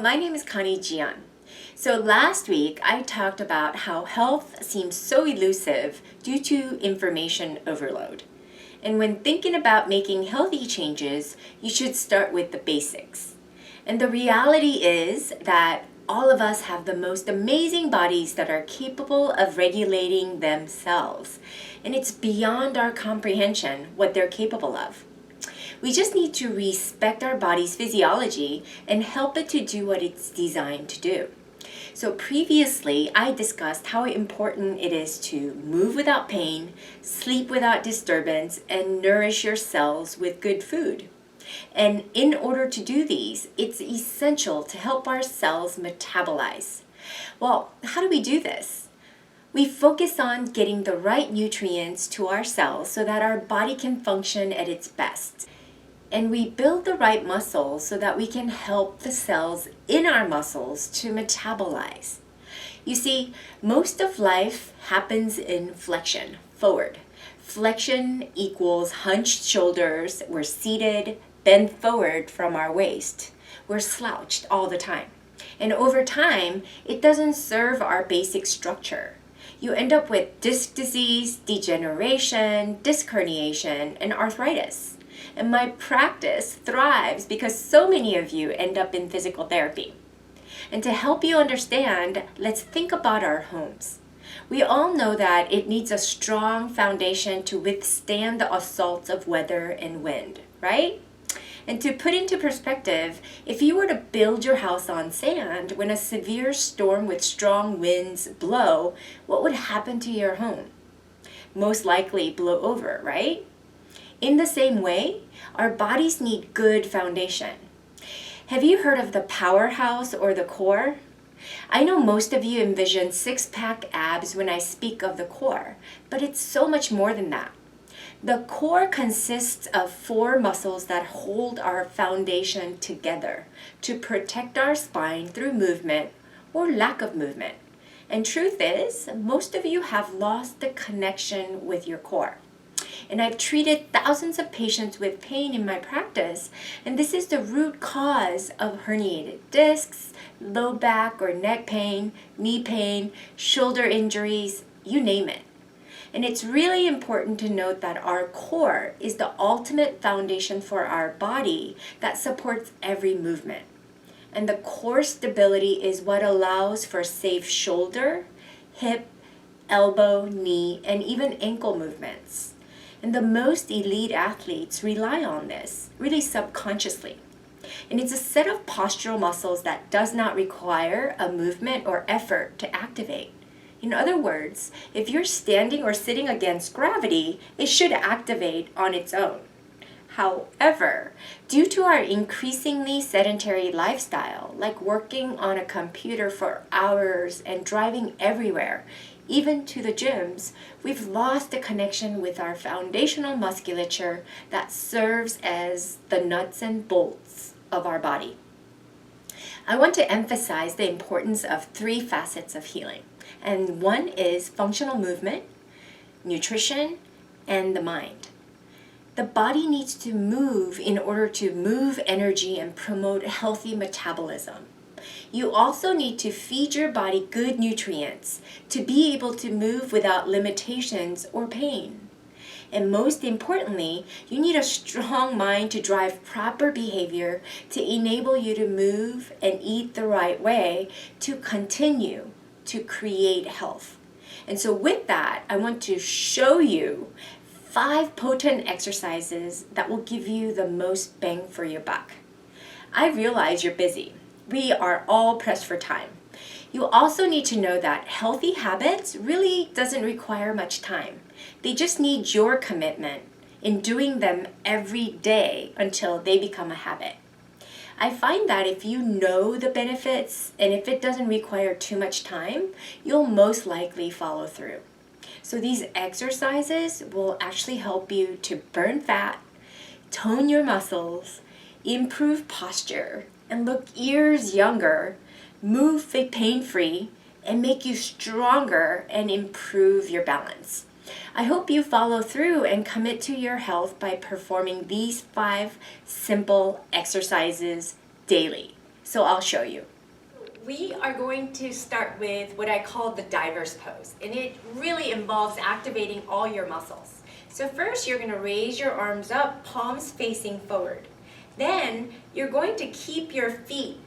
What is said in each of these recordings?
my name is Connie. So last week I talked about how health seems so elusive due to information overload. And when thinking about making healthy changes, you should start with the basics. And the reality is that all of us have the most amazing bodies that are capable of regulating themselves. And it's beyond our comprehension what they're capable of. We just need to respect our body's physiology and help it to do what it's designed to do. So previously, I discussed how important it is to move without pain, sleep without disturbance, and nourish your cells with good food. And in order to do these, it's essential to help our cells metabolize. Well, how do we do this? We focus on getting the right nutrients to our cells so that our body can function at its best. And we build the right muscles so that we can help the cells in our muscles to metabolize. You see, most of life happens in flexion, forward. Flexion equals hunched shoulders. We're seated, bent forward from our waist. We're slouched all the time. And over time, it doesn't serve our basic structure. You end up with disc disease, degeneration, disc herniation, and arthritis. And my practice thrives because so many of you end up in physical therapy. And to help you understand, let's think about our homes. We all know that it needs a strong foundation to withstand the assaults of weather and wind, right? And to put into perspective, if you were to build your house on sand when a severe storm with strong winds blow, what would happen to your home? Most likely blow over, right? In the same way, our bodies need good foundation. Have you heard of the powerhouse or the core? I know most of you envision six-pack abs when I speak of the core, but it's so much more than that. The core consists of 4 muscles that hold our foundation together to protect our spine through movement or lack of movement. And truth is, most of you have lost the connection with your core. And I've treated thousands of patients with pain in my practice, and this is the root cause of herniated discs, low back or neck pain, knee pain, shoulder injuries, you name it. And it's really important to note that our core is the ultimate foundation for our body that supports every movement. And the core stability is what allows for safe shoulder, hip, elbow, knee, and even ankle movements. And the most elite athletes rely on this, really subconsciously. And it's a set of postural muscles that does not require a movement or effort to activate. In other words, if you're standing or sitting against gravity, it should activate on its own. However, due to our increasingly sedentary lifestyle, like working on a computer for hours and driving everywhere, even to the gyms, we've lost the connection with our foundational musculature that serves as the nuts and bolts of our body. I want to emphasize the importance of 3 facets of healing. And one is functional movement, nutrition, and the mind. The body needs to move in order to move energy and promote healthy metabolism. You also need to feed your body good nutrients to be able to move without limitations or pain. And most importantly, you need a strong mind to drive proper behavior to enable you to move and eat the right way to continue to create health. And so with that, I want to show you 5 potent exercises that will give you the most bang for your buck. I realize you're busy. We are all pressed for time. You also need to know that healthy habits really doesn't require much time. They just need your commitment in doing them every day until they become a habit. I find that if you know the benefits and if it doesn't require too much time, you'll most likely follow through. So these exercises will actually help you to burn fat, tone your muscles, improve posture, and look years younger, move pain-free, and make you stronger and improve your balance. I hope you follow through and commit to your health by performing these 5 simple exercises daily. So I'll show you. We are going to start with what I call the diver's pose, and it really involves activating all your muscles. So first you're going to raise your arms up, palms facing forward. Then you're going to keep your feet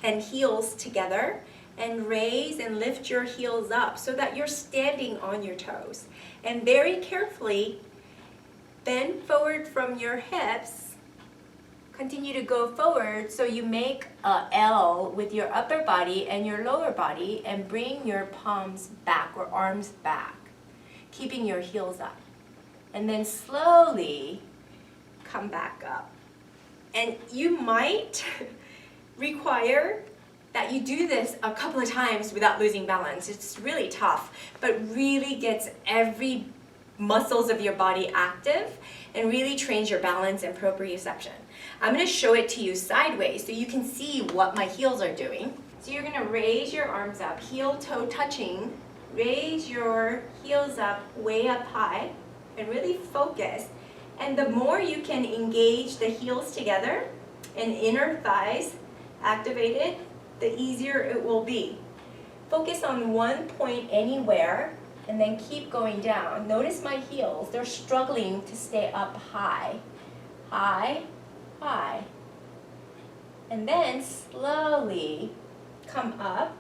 and heels together and raise and lift your heels up so that you're standing on your toes. And very carefully bend forward from your hips. Continue to go forward so you make a L with your upper body and your lower body, and bring your palms back or arms back, keeping your heels up. And then slowly come back up. And you might require that you do this a couple of times without losing balance. It's really tough, but really gets every muscles of your body active and really trains your balance and proprioception. I'm going to show it to you sideways so you can see what my heels are doing. So you're going to raise your arms up, heel toe touching, raise your heels up way up high and really focus. And the more you can engage the heels together and inner thighs activated, the easier it will be. Focus on one point anywhere and then keep going down. Notice my heels, they're struggling to stay up high, high, high. And then slowly come up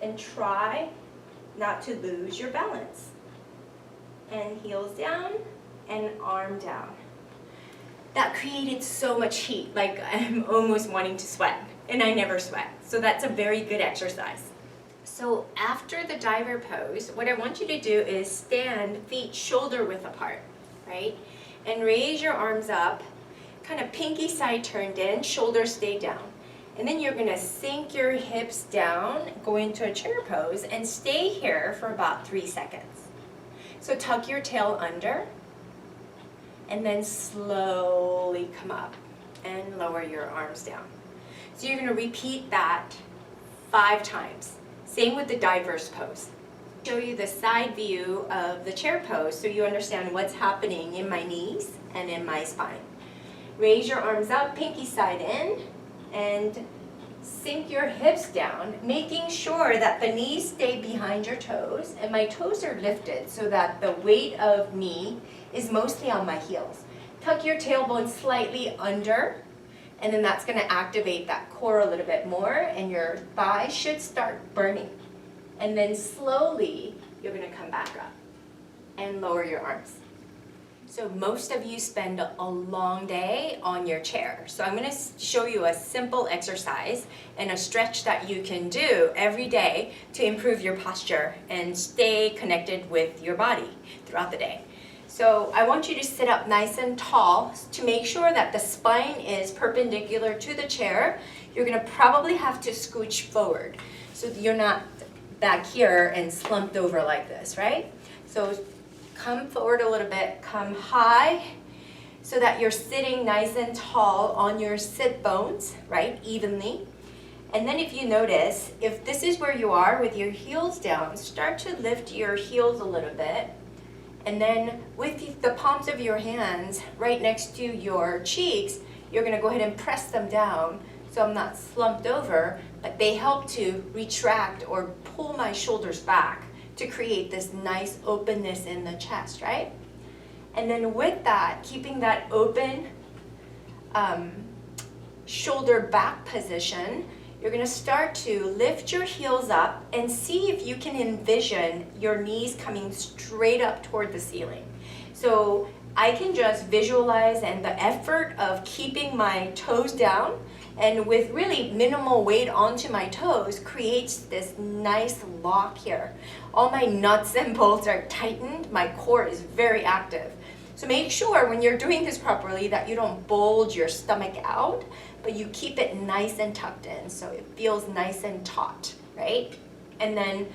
and try not to lose your balance. And heels down and arm down. That created so much heat, like I'm almost wanting to sweat, and I never sweat. So that's a very good exercise. So after the diver pose, what I want you to do is stand feet shoulder width apart, right? And raise your arms up, kind of pinky side turned in, shoulders stay down. And then you're gonna sink your hips down, go into a chair pose, and stay here for about 3 seconds. So tuck your tail under, and then slowly come up and lower your arms down. So you're gonna repeat that 5 times. Same with the diver's pose. Show you the side view of the chair pose so you understand what's happening in my knees and in my spine. Raise your arms up, pinky side in, and sink your hips down, making sure that the knees stay behind your toes and my toes are lifted so that the weight of me is mostly on my heels. Tuck your tailbone slightly under, and then that's going to activate that core a little bit more, and your thighs should start burning. And then slowly, you're going to come back up and lower your arms. So most of you spend a long day on your chair. So I'm going to show you a simple exercise and a stretch that you can do every day to improve your posture and stay connected with your body throughout the day. So I want you to sit up nice and tall to make sure that the spine is perpendicular to the chair. You're going to probably have to scooch forward so you're not back here and slumped over like this, right? So come forward a little bit, come high so that you're sitting nice and tall on your sit bones, right, evenly. And then if you notice, if this is where you are with your heels down, start to lift your heels a little bit. And then with the palms of your hands right next to your cheeks, you're going to go ahead and press them down so I'm not slumped over, but they help to retract or pull my shoulders back to create this nice openness in the chest, right? And then with that, keeping that open shoulder back position, you're going to start to lift your heels up and see if you can envision your knees coming straight up toward the ceiling. So I can just visualize, and the effort of keeping my toes down and with really minimal weight onto my toes creates this nice lock here. All my nuts and bolts are tightened, my core is very active. So make sure when you're doing this properly that you don't bulge your stomach out, but you keep it nice and tucked in so it feels nice and taut, right? And then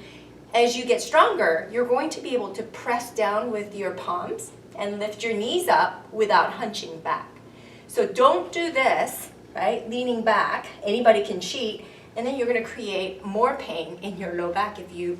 as you get stronger, you're going to be able to press down with your palms and lift your knees up without hunching back. So don't do this, right? Leaning back, anybody can cheat, and then you're going to create more pain in your low back if you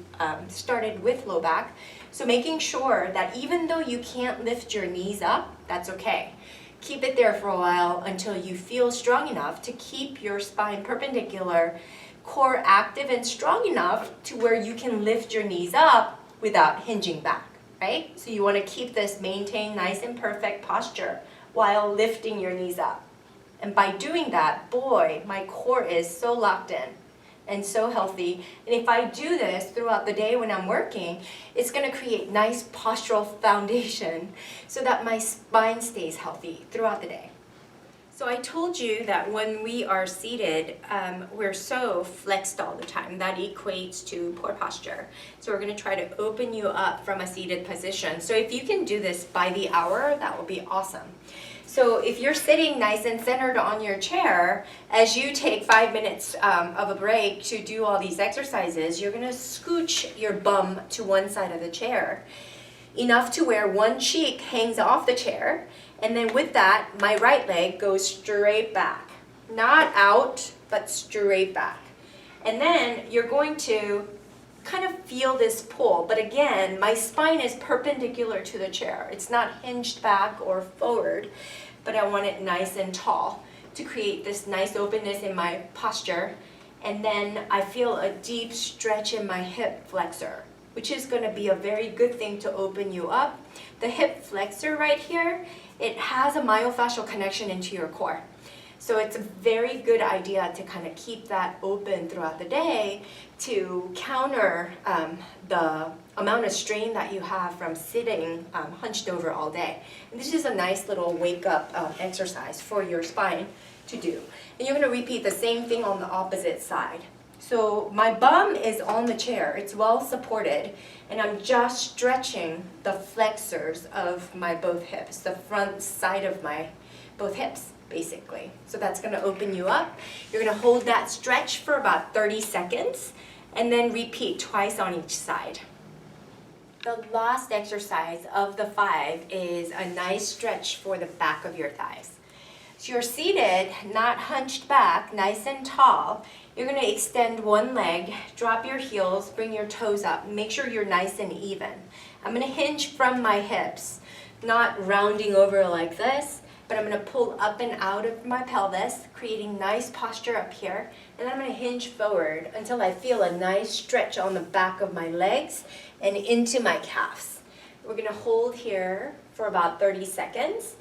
started with low back. So making sure that even though you can't lift your knees up, that's okay. Keep it there for a while until you feel strong enough to keep your spine perpendicular, core active and strong enough to where you can lift your knees up without hinging back, right? So you want to keep this maintained nice and perfect posture while lifting your knees up. And by doing that, boy, my core is so locked in and so healthy. And if I do this throughout the day when I'm working, it's going to create nice postural foundation so that my spine stays healthy throughout the day. So I told you that when we are seated, we're so flexed all the time. That equates to poor posture. So we're going to try to open you up from a seated position. So if you can do this by the hour, that will be awesome. So if you're sitting nice and centered on your chair, as you take 5 minutes of a break to do all these exercises, you're going to scooch your bum to one side of the chair, enough to where one cheek hangs off the chair, and then with that, my right leg goes straight back. Not out, but straight back. And then you're going to kind of feel this pull, but again, my spine is perpendicular to the chair. It's not hinged back or forward, but I want it nice and tall to create this nice openness in my posture. And then I feel a deep stretch in my hip flexor, which is going to be a very good thing to open you up. The hip flexor right here, it has a myofascial connection into your core. So it's a very good idea to kind of keep that open throughout the day to counter the amount of strain that you have from sitting hunched over all day. And this is a nice little wake-up exercise for your spine to do. And you're going to repeat the same thing on the opposite side. So my bum is on the chair, it's well supported, and I'm just stretching the flexors of my both hips, the front side of my both hips, basically. So that's going to open you up. You're going to hold that stretch for about 30 seconds, and then repeat twice on each side. The last exercise of the 5 is a nice stretch for the back of your thighs. So you're seated, not hunched back, nice and tall. You're going to extend one leg, drop your heels, bring your toes up. Make sure you're nice and even. I'm going to hinge from my hips, not rounding over like this, but I'm going to pull up and out of my pelvis, creating nice posture up here. And I'm going to hinge forward until I feel a nice stretch on the back of my legs and into my calves. We're going to hold here for about 30 seconds.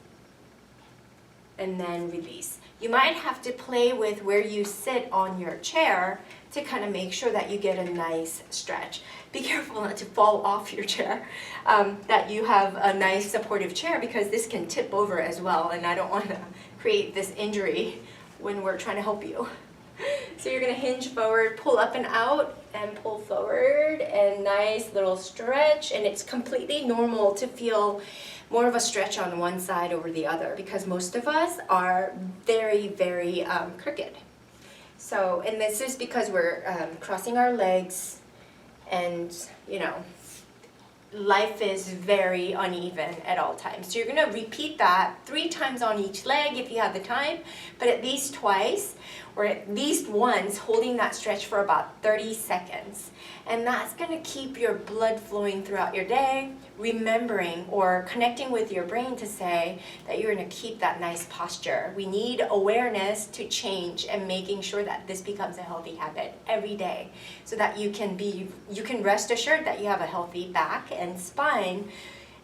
And then release. You might have to play with where you sit on your chair to kind of make sure that you get a nice stretch. Be careful not to fall off your chair, that you have a nice supportive chair, because this can tip over as well, and I don't want to create this injury when we're trying to help you. So you're going to hinge forward, pull up and out, and pull forward, and nice little stretch, and it's completely normal to feel more of a stretch on one side over the other, because most of us are very, very crooked. So, and this is because we're crossing our legs, and you know, life is very uneven at all times. So you're going to repeat that 3 times on each leg if you have the time, but at least twice or at least once, holding that stretch for about 30 seconds. And that's going to keep your blood flowing throughout your day, remembering or connecting with your brain to say that you're going to keep that nice posture. We need awareness to change and making sure that this becomes a healthy habit every day, so that you can rest assured that you have a healthy back and spine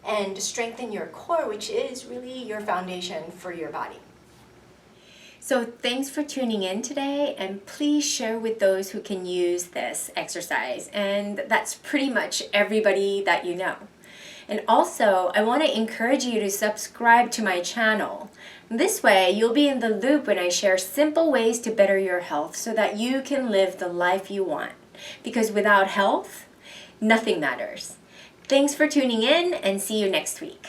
and strengthen your core, which is really your foundation for your body. So thanks for tuning in today, and please share with those who can use this exercise. And that's pretty much everybody that you know. And also, I want to encourage you to subscribe to my channel. This way, you'll be in the loop when I share simple ways to better your health so that you can live the life you want. Because without health, nothing matters. Thanks for tuning in, and see you next week.